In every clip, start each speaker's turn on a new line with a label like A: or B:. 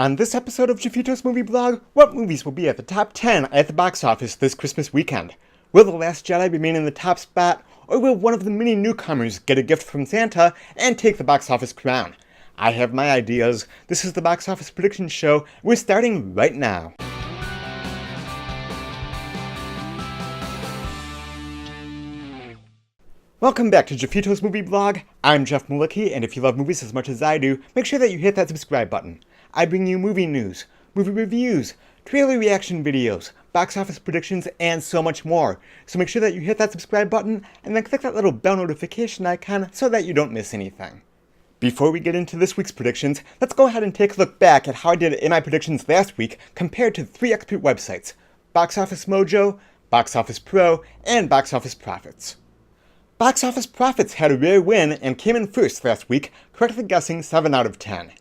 A: On this episode of Jeffito's Movie Blog, what movies will be at the top 10 at the box office this Christmas weekend? Will The Last Jedi remain in the top spot, or will one of the many newcomers get a gift from Santa and take the box office crown? I have my ideas. This is the Box Office Prediction Show. We're starting right now. Welcome back to Jeffito's Movie Blog. I'm Jeff Malicki, and if you love movies as much as I do, make sure that you hit that subscribe button. I bring you movie news, movie reviews, trailer reaction videos, box office predictions, and so much more. So make sure that you hit that subscribe button and then click that little bell notification icon so that you don't miss anything. Before we get into this week's predictions, let's go ahead and take a look back at how I did in my predictions last week compared to three expert websites: Box Office Mojo, Box Office Pro, and Box Office Profits. Box Office Profits had a rare win and came in first last week, correctly guessing 7 out of 10.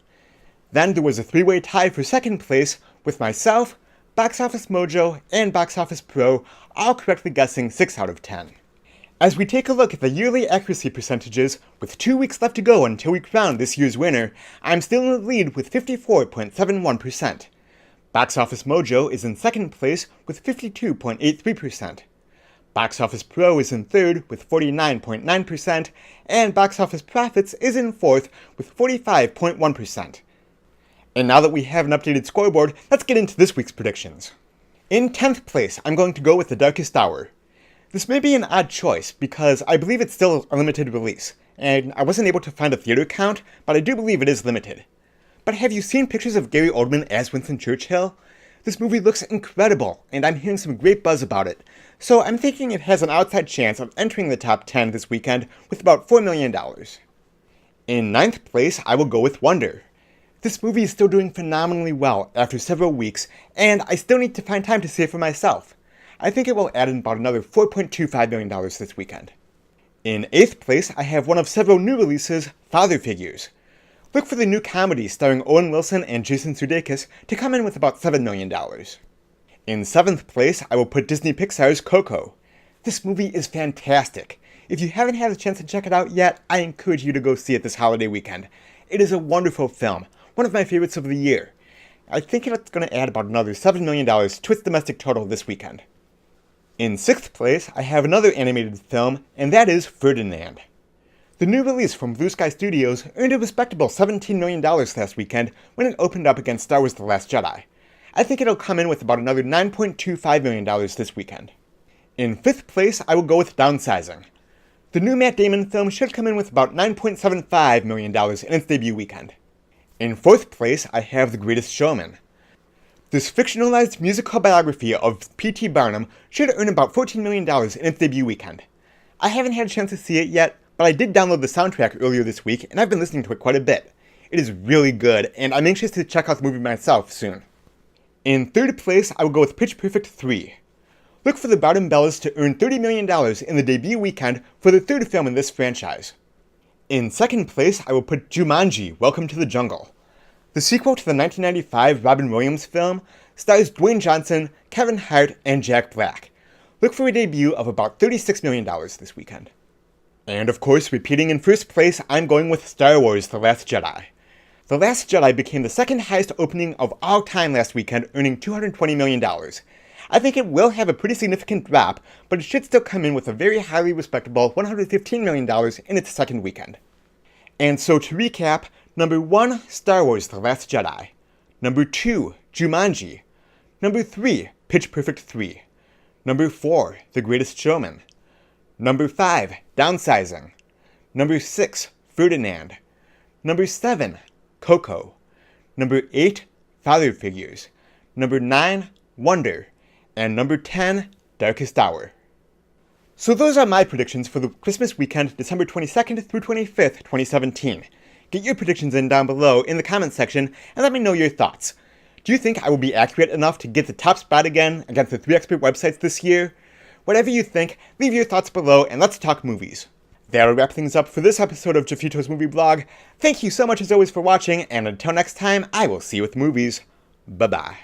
A: Then there was a three-way tie for second place with myself, Box Office Mojo, and Box Office Pro, all correctly guessing 6 out of 10. As we take a look at the yearly accuracy percentages, with 2 weeks left to go until we crown this year's winner, I'm still in the lead with 54.71%. Box Office Mojo is in second place with 52.83%. Box Office Pro is in third with 49.9%, and Box Office Profits is in fourth with 45.1%. And now that we have an updated scoreboard, let's get into this week's predictions. In 10th place, I'm going to go with The Darkest Hour. This may be an odd choice because I believe it's still a limited release, and I wasn't able to find a theater count, but I do believe it is limited. But have you seen pictures of Gary Oldman as Winston Churchill? This movie looks incredible, and I'm hearing some great buzz about it, so I'm thinking it has an outside chance of entering the top 10 this weekend with about $4 million. In 9th place, I will go with Wonder. This movie is still doing phenomenally well after several weeks, and I still need to find time to see it for myself. I think it will add in about another $4.25 million this weekend. In 8th place, I have one of several new releases, Father Figures. Look for the new comedy starring Owen Wilson and Jason Sudeikis to come in with about $7 million. In 7th place, I will put Disney Pixar's Coco. This movie is fantastic. If you haven't had a chance to check it out yet, I encourage you to go see it this holiday weekend. It is a wonderful film, one of my favorites of the year. I think it's going to add about another $7 million to its domestic total this weekend. In 6th place, I have another animated film, and that is Ferdinand. The new release from Blue Sky Studios earned a respectable $17 million last weekend when it opened up against Star Wars The Last Jedi. I think it'll come in with about another $9.25 million this weekend. In 5th place, I will go with Downsizing. The new Matt Damon film should come in with about $9.75 million in its debut weekend. In 4th place, I have The Greatest Showman. This fictionalized musical biography of P.T. Barnum should earn about $14 million in its debut weekend. I haven't had a chance to see it yet, but I did download the soundtrack earlier this week, and I've been listening to it quite a bit. It is really good, and I'm anxious to check out the movie myself soon. In 3rd place, I will go with Pitch Perfect 3. Look for the Bardem Bellas to earn $30 million in the debut weekend for the third film in this franchise. In 2nd place, I will put Jumanji: Welcome to the Jungle. The sequel to the 1995 Robin Williams film stars Dwayne Johnson, Kevin Hart, and Jack Black. Look for a debut of about $36 million this weekend. And of course, repeating in 1st place, I'm going with Star Wars: The Last Jedi. The Last Jedi became the second highest opening of all time last weekend, earning $220 million. I think it will have a pretty significant drop, but it should still come in with a very highly respectable $115 million in its second weekend. And so to recap, number 1, Star Wars: The Last Jedi. Number 2, Jumanji. Number 3, Pitch Perfect 3. Number 4, The Greatest Showman. Number 5, Downsizing. Number 6, Ferdinand. Number 7, Coco. Number 8, Father Figures. Number 9, Wonder. And number 10, Darkest Hour. So those are my predictions for the Christmas weekend, December 22nd through 25th, 2017. Get your predictions in down below in the comments section and let me know your thoughts. Do you think I will be accurate enough to get the top spot again against the 3 expert websites this year? Whatever you think, leave your thoughts below and let's talk movies. That'll wrap things up for this episode of Jeffito's Movie Blog. Thank you so much as always for watching, and until next time, I will see you with movies. Bye-bye.